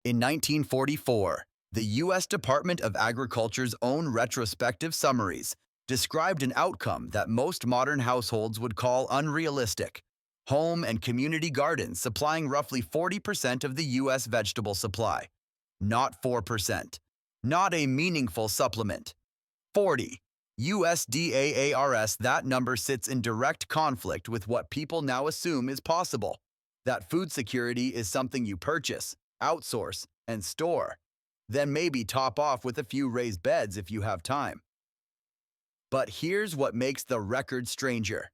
In 1944, the U.S. Department of Agriculture's own retrospective summaries described an outcome that most modern households would call unrealistic: home and community gardens supplying roughly 40% of the U.S. vegetable supply. Not 4%. Not a meaningful supplement. 40. USDAARS. That number sits in direct conflict with what people now assume is possible: that food security is something you purchase, outsource, and store. Then maybe top off with a few raised beds if you have time. But here's what makes the record stranger.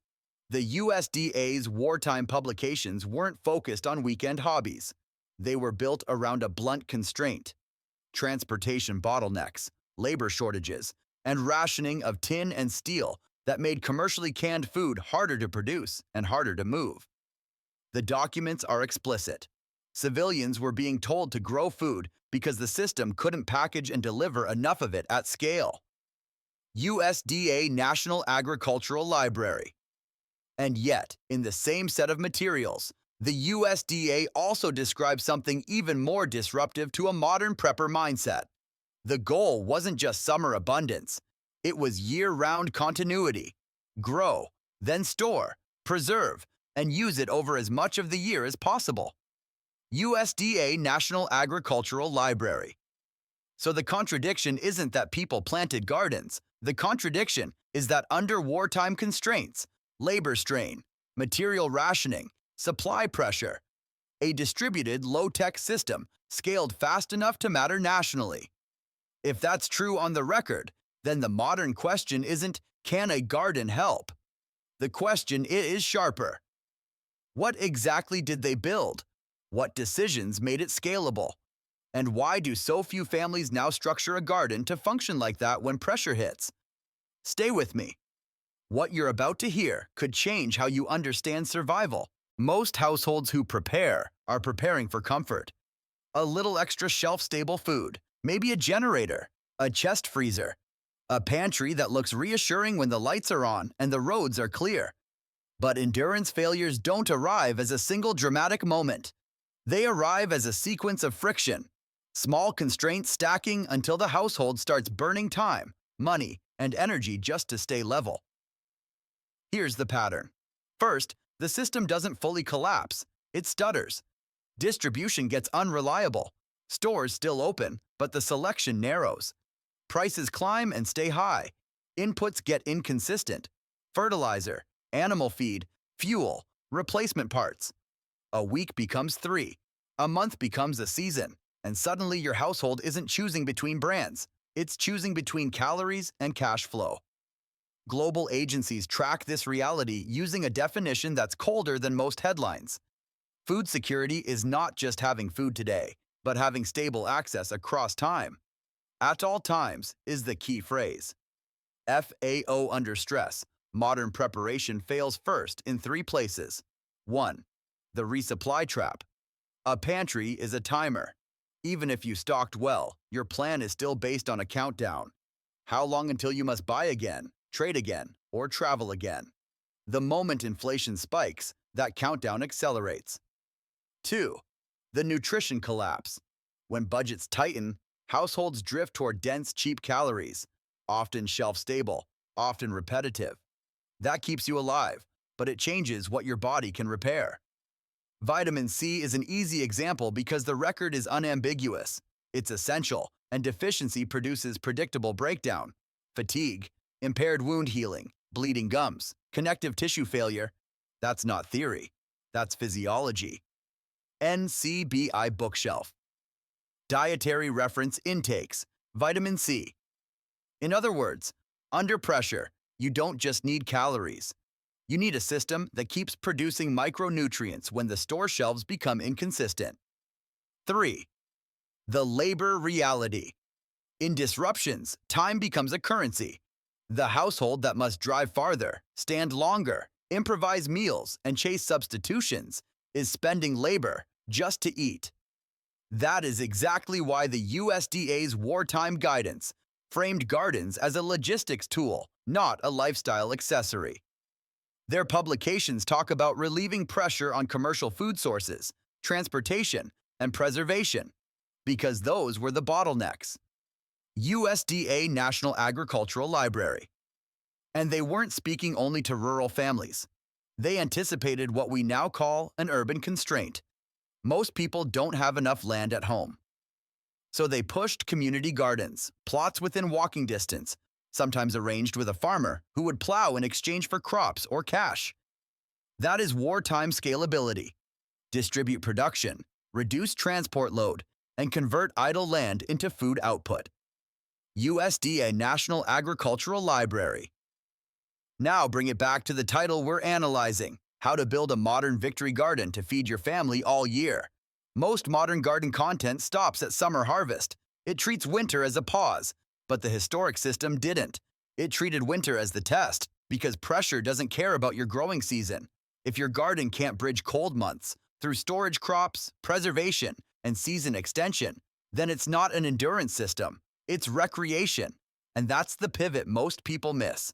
The USDA's wartime publications weren't focused on weekend hobbies. They were built around a blunt constraint: transportation bottlenecks, labor shortages, and rationing of tin and steel that made commercially canned food harder to produce and harder to move. The documents are explicit. Civilians were being told to grow food because the system couldn't package and deliver enough of it at scale. USDA National Agricultural Library. And yet, in the same set of materials, the USDA also describes something even more disruptive to a modern prepper mindset. The goal wasn't just summer abundance, it was year-round continuity. Grow, then store, preserve, and use it over as much of the year as possible. USDA National Agricultural Library. So the contradiction isn't that people planted gardens. The contradiction is that under wartime constraints, labor strain, material rationing, supply pressure, a distributed low-tech system scaled fast enough to matter nationally. If that's true on the record, then the modern question isn't, can a garden help? The question is sharper. What exactly did they build? What decisions made it scalable? And why do so few families now structure a garden to function like that when pressure hits? Stay with me. What you're about to hear could change how you understand survival. Most households who prepare are preparing for comfort. A little extra shelf-stable food, maybe a generator, a chest freezer, a pantry that looks reassuring when the lights are on and the roads are clear. But endurance failures don't arrive as a single dramatic moment. They arrive as a sequence of friction, small constraints stacking until the household starts burning time, money, and energy just to stay level. Here's the pattern. First, the system doesn't fully collapse. It stutters. Distribution gets unreliable. Stores still open, but the selection narrows. Prices climb and stay high. Inputs get inconsistent. Fertilizer, animal feed, fuel, replacement parts. A week becomes 3. A month becomes a season. And suddenly your household isn't choosing between brands. It's choosing between calories and cash flow. Global agencies track this reality using a definition that's colder than most headlines. Food security is not just having food today, but having stable access across time. At all times is the key phrase. FAO under stress. Modern preparation fails first in 3 places. 1. The resupply trap. A pantry is a timer. Even if you stocked well, your plan is still based on a countdown. How long until you must buy again, trade again, or travel again? The moment inflation spikes, that countdown accelerates. 2. The nutrition collapse. When budgets tighten, households drift toward dense, cheap calories, often shelf-stable, often repetitive. That keeps you alive, but it changes what your body can repair. Vitamin C is an easy example because the record is unambiguous. It's essential, and deficiency produces predictable breakdown, fatigue, impaired wound healing, bleeding gums, connective tissue failure. That's not theory. That's physiology. NCBI bookshelf. Dietary reference intakes. Vitamin C. In other words, under pressure, you don't just need calories. You need a system that keeps producing micronutrients when the store shelves become inconsistent. 3. The labor reality. In disruptions, time becomes a currency. The household that must drive farther, stand longer, improvise meals, and chase substitutions is spending labor just to eat. That is exactly why the USDA's wartime guidance framed gardens as a logistics tool, not a lifestyle accessory. Their publications talk about relieving pressure on commercial food sources, transportation, and preservation. because those were the bottlenecks. USDA National Agricultural Library. And they weren't speaking only to rural families. They anticipated what we now call an urban constraint. Most people don't have enough land at home. So they pushed community gardens, plots within walking distance, sometimes arranged with a farmer who would plow in exchange for crops or cash. That is wartime scalability. Distribute production, reduce transport load, and convert idle land into food output. USDA National Agricultural Library. Now bring it back to the title we're analyzing, how to build a modern victory garden to feed your family all year. Most modern garden content stops at summer harvest. It treats winter as a pause, but the historic system didn't. It treated winter as the test, because pressure doesn't care about your growing season. If your garden can't bridge cold months through storage crops, preservation, and season extension, then it's not an endurance system, it's recreation. And that's the pivot most people miss.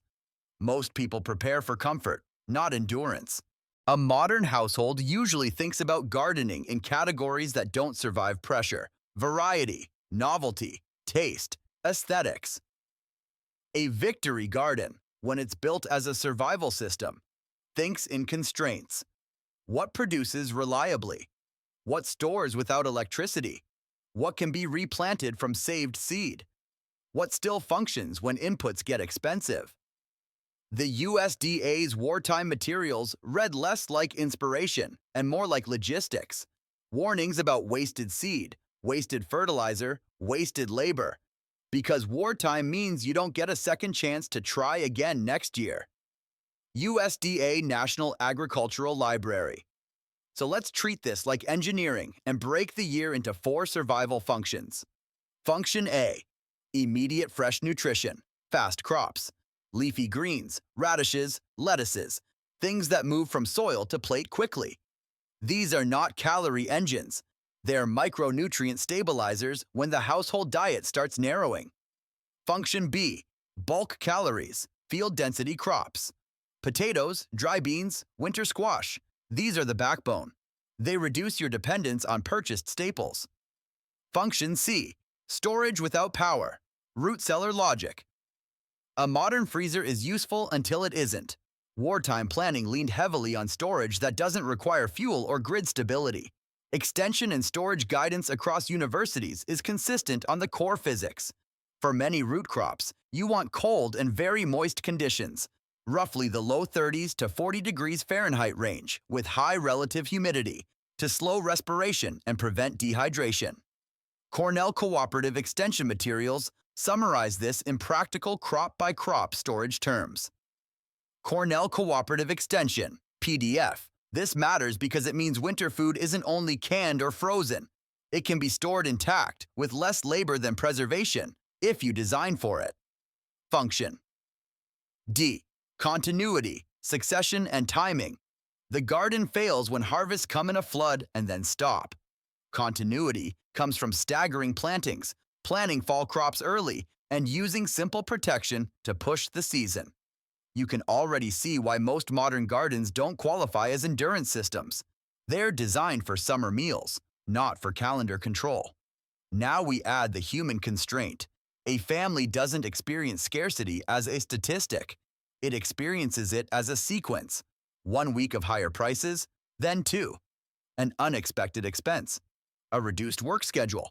Most people prepare for comfort, not endurance. A modern household usually thinks about gardening in categories that don't survive pressure: variety, novelty, taste, aesthetics. A victory garden, when it's built as a survival system, thinks in constraints. What produces reliably? What stores without electricity? What can be replanted from saved seed? What still functions when inputs get expensive? The USDA's wartime materials read less like inspiration and more like logistics. Warnings about wasted seed, wasted fertilizer, wasted labor. Because wartime means you don't get a second chance to try again next year. USDA National Agricultural Library. So let's treat this like engineering and break the year into 4 survival functions. Function A: immediate fresh nutrition, fast crops. Leafy greens, radishes, lettuces, things that move from soil to plate quickly. These are not calorie engines. They're micronutrient stabilizers when the household diet starts narrowing. Function B: bulk calories, field density crops. Potatoes, dry beans, winter squash. These are the backbone. They reduce your dependence on purchased staples. Function C: storage without power, root cellar logic. A modern freezer is useful until it isn't. Wartime planning leaned heavily on storage that doesn't require fuel or grid stability. Extension and storage guidance across universities is consistent on the core physics. For many root crops, you want cold and very moist conditions, roughly the low 30s to 40 degrees Fahrenheit range, with high relative humidity, to slow respiration and prevent dehydration. Cornell Cooperative Extension Materials summarize this in practical crop-by-crop storage terms. Cornell Cooperative Extension, PDF. This matters because it means winter food isn't only canned or frozen. It can be stored intact with less labor than preservation if you design for it. Function D: continuity, succession, and timing. The garden fails when harvests come in a flood and then stop. Continuity comes from staggering plantings, planting fall crops early, and using simple protection to push the season. You can already see why most modern gardens don't qualify as endurance systems. They're designed for summer meals, not for calendar control. Now we add the human constraint. A family doesn't experience scarcity as a statistic. It experiences it as a sequence. 1 week of higher prices, then 2. An unexpected expense, a reduced work schedule,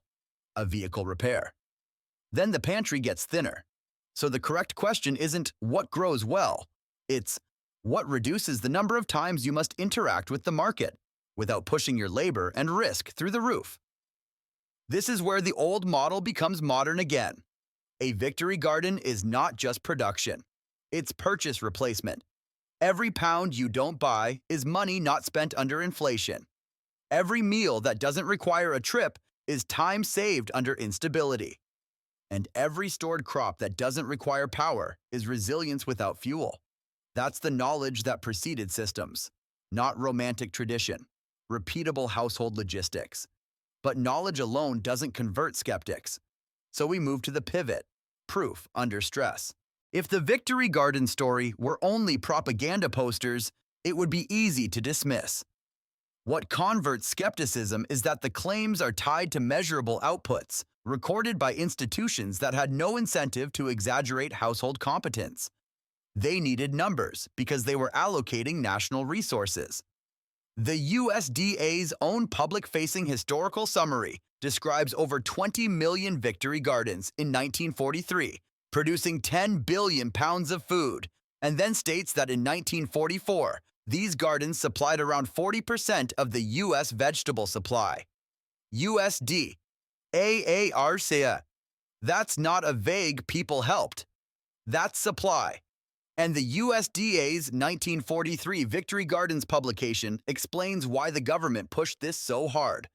a vehicle repair. Then the pantry gets thinner. So the correct question isn't what grows well, it's what reduces the number of times you must interact with the market without pushing your labor and risk through the roof. This is where the old model becomes modern again. A victory garden is not just production, it's purchase replacement. Every pound you don't buy is money not spent under inflation. Every meal that doesn't require a trip is time saved under instability. And every stored crop that doesn't require power is resilience without fuel. That's the knowledge that preceded systems, not romantic tradition, repeatable household logistics. But knowledge alone doesn't convert skeptics. So we move to the pivot, proof under stress. If the victory garden story were only propaganda posters, it would be easy to dismiss. What converts skepticism is that the claims are tied to measurable outputs, recorded by institutions that had no incentive to exaggerate household competence. They needed numbers because they were allocating national resources. The USDA's own public-facing historical summary describes over 20 million victory gardens in 1943, producing 10 billion pounds of food, and then states that in 1944, these gardens supplied around 40% of the U.S. vegetable supply. USD, AARCA. That's not a vague people helped. That's supply. And the USDA's 1943 Victory Gardens publication explains why the government pushed this so hard.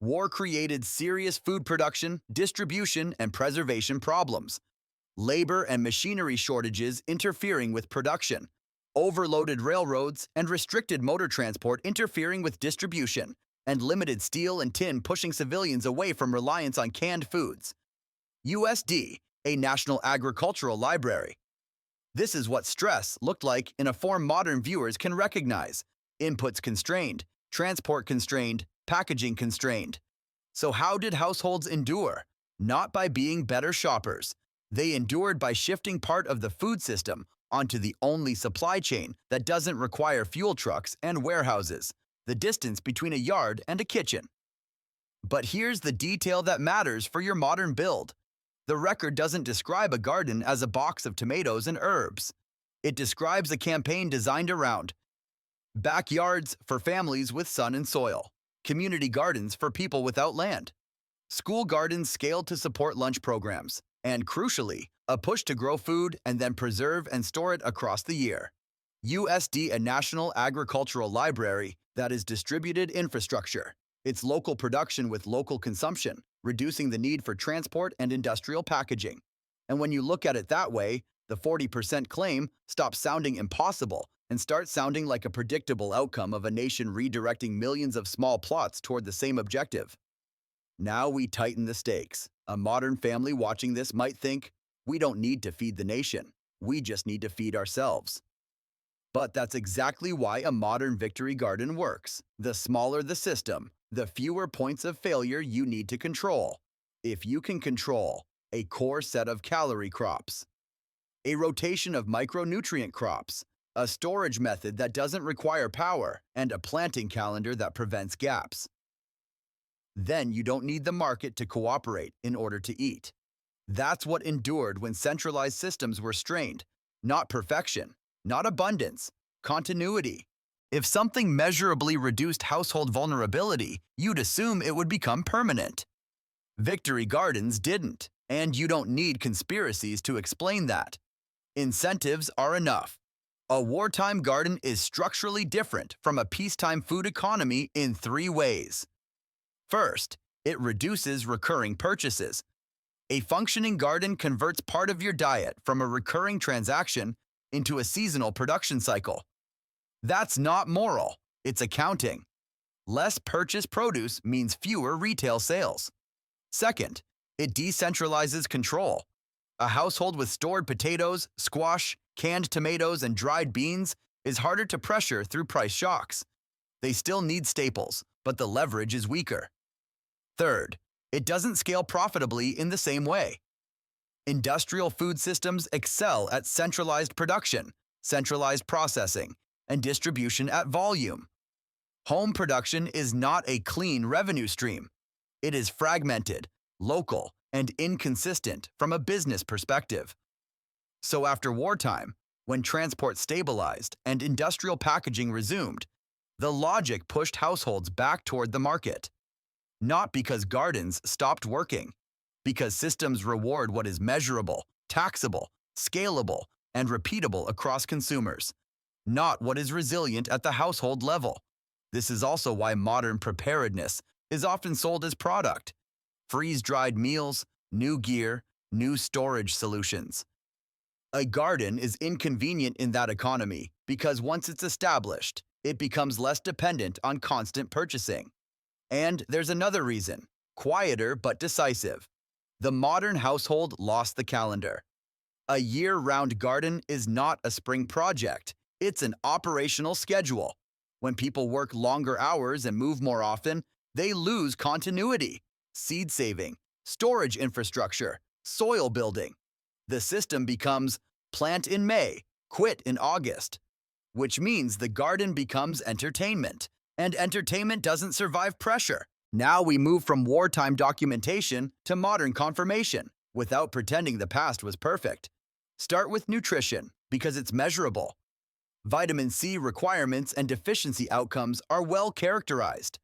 War created serious food production, distribution, and preservation problems. Labor and machinery shortages interfering with production. Overloaded railroads and restricted motor transport interfering with distribution, and limited steel and tin pushing civilians away from reliance on canned foods. USD, a National Agricultural Library. This is what stress looked like in a form modern viewers can recognize. Inputs constrained, transport constrained, packaging constrained. So how did households endure? Not by being better shoppers. They endured by shifting part of the food system onto the only supply chain that doesn't require fuel trucks and warehouses, the distance between a yard and a kitchen. But here's the detail that matters for your modern build. The record doesn't describe a garden as a box of tomatoes and herbs. It describes a campaign designed around backyards for families with sun and soil, community gardens for people without land, school gardens scaled to support lunch programs, and crucially, a push to grow food and then preserve and store it across the year. USD, a National Agricultural Library that is distributed infrastructure. It's local production with local consumption, reducing the need for transport and industrial packaging. And when you look at it that way, the 40% claim stops sounding impossible and starts sounding like a predictable outcome of a nation redirecting millions of small plots toward the same objective. Now we tighten the stakes. A modern family watching this might think, we don't need to feed the nation. We just need to feed ourselves. But that's exactly why a modern victory garden works. The smaller the system, the fewer points of failure you need to control. If you can control a core set of calorie crops, a rotation of micronutrient crops, a storage method that doesn't require power, and a planting calendar that prevents gaps, then you don't need the market to cooperate in order to eat. That's what endured when centralized systems were strained. Not perfection, not abundance, continuity. If something measurably reduced household vulnerability, you'd assume it would become permanent. Victory Gardens didn't, and you don't need conspiracies to explain that. Incentives are enough. A wartime garden is structurally different from a peacetime food economy in 3 ways. First, it reduces recurring purchases. A functioning garden converts part of your diet from a recurring transaction into a seasonal production cycle. That's not moral, it's accounting. Less purchased produce means fewer retail sales. Second, it decentralizes control. A household with stored potatoes, squash, canned tomatoes, and dried beans is harder to pressure through price shocks. They still need staples, but the leverage is weaker. Third, it doesn't scale profitably in the same way. Industrial food systems excel at centralized production, centralized processing, and distribution at volume. Home production is not a clean revenue stream. It is fragmented, local, and inconsistent from a business perspective. So after wartime, when transport stabilized and industrial packaging resumed, the logic pushed households back toward the market. Not because gardens stopped working, because systems reward what is measurable, taxable, scalable, and repeatable across consumers, not what is resilient at the household level. This is also why modern preparedness is often sold as product. Freeze-dried meals, new gear, new storage solutions. A garden is inconvenient in that economy because once it's established, it becomes less dependent on constant purchasing. And there's another reason, quieter but decisive. The modern household lost the calendar. A year-round garden is not a spring project, it's an operational schedule. When people work longer hours and move more often, they lose continuity, seed saving, storage infrastructure, soil building. The system becomes plant in May, quit in August, which means the garden becomes entertainment, and entertainment doesn't survive pressure. Now we move from wartime documentation to modern confirmation, without pretending the past was perfect. Start with nutrition, because it's measurable. Vitamin C requirements and deficiency outcomes are well characterized.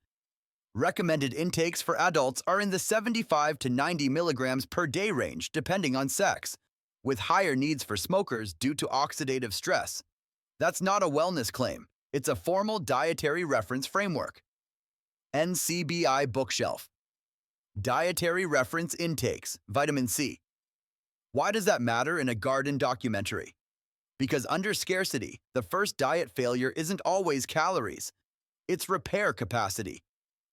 Recommended intakes for adults are in the 75 to 90 milligrams per day range, depending on sex, with higher needs for smokers due to oxidative stress. That's not a wellness claim. It's a formal dietary reference framework. NCBI Bookshelf. Dietary Reference Intakes, Vitamin C. Why does that matter in a garden documentary? Because under scarcity, the first diet failure isn't always calories. It's repair capacity.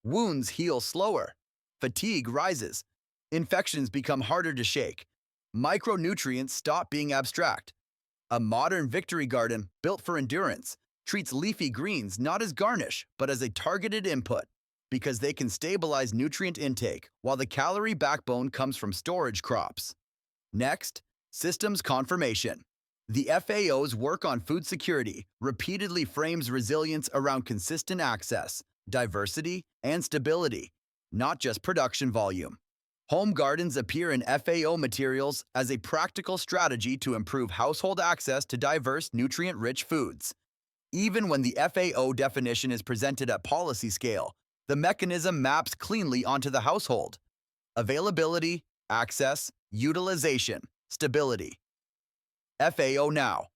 Wounds heal slower. Fatigue rises. Infections become harder to shake. Micronutrients stop being abstract. A modern victory garden, built for endurance, treats leafy greens not as garnish, but as a targeted input, because they can stabilize nutrient intake, while the calorie backbone comes from storage crops. Next, systems confirmation. The FAO's work on food security repeatedly frames resilience around consistent access, diversity, and stability, not just production volume. Home gardens appear in FAO materials as a practical strategy to improve household access to diverse, nutrient-rich foods. Even when the FAO definition is presented at policy scale, the mechanism maps cleanly onto the household. Availability, access, utilization, stability. FAO Now.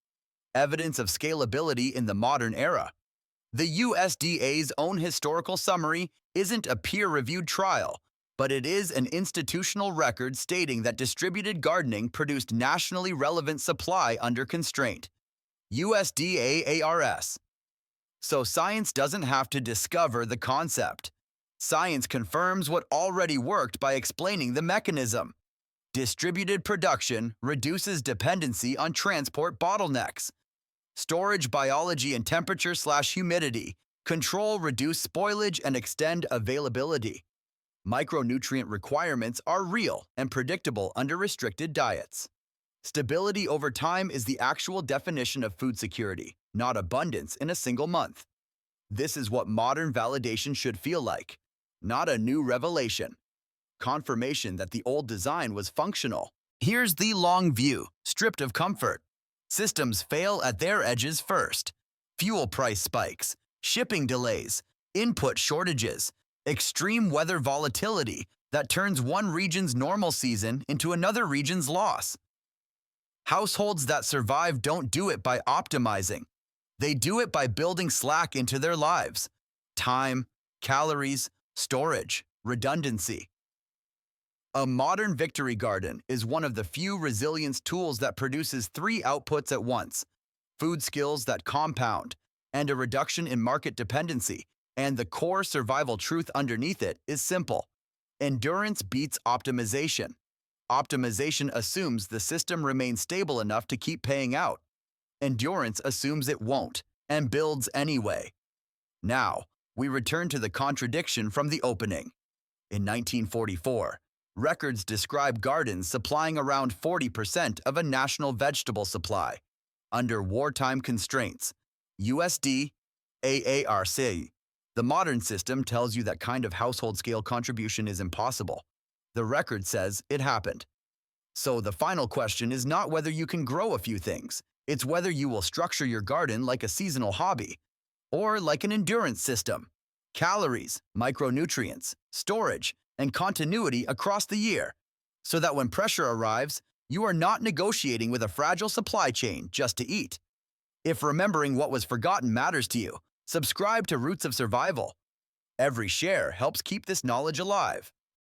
Evidence of scalability in the modern era. The USDA's own historical summary isn't a peer-reviewed trial, but it is an institutional record stating that distributed gardening produced nationally relevant supply under constraint. USDA ARS. So science doesn't have to discover the concept. Science confirms what already worked by explaining the mechanism. Distributed production reduces dependency on transport bottlenecks. Storage biology and temperature/humidity control reduce spoilage and extend availability. Micronutrient requirements are real and predictable under restricted diets. Stability over time is the actual definition of food security, not abundance in a single month. This is what modern validation should feel like, not a new revelation. Confirmation that the old design was functional. Here's the long view, stripped of comfort. Systems fail at their edges first. Fuel price spikes, shipping delays, input shortages, extreme weather volatility that turns one region's normal season into another region's loss. Households that survive don't do it by optimizing. They do it by building slack into their lives. Time, calories, storage, redundancy. A modern victory garden is one of the few resilience tools that produces three outputs at once: food skills that compound, and a reduction in market dependency, and the core survival truth underneath it is simple. Endurance beats optimization. Optimization assumes the system remains stable enough to keep paying out. Endurance assumes it won't, and builds anyway. Now, we return to the contradiction from the opening. In 1944, records describe gardens supplying around 40% of a national vegetable supply. Under wartime constraints, USD, AARC, the modern system tells you that kind of household-scale contribution is impossible. The record says it happened. So the final question is not whether you can grow a few things, it's whether you will structure your garden like a seasonal hobby, or like an endurance system. Calories, micronutrients, storage, and continuity across the year, so that when pressure arrives, you are not negotiating with a fragile supply chain just to eat. If remembering what was forgotten matters to you, subscribe to Roots of Survival. Every share helps keep this knowledge alive.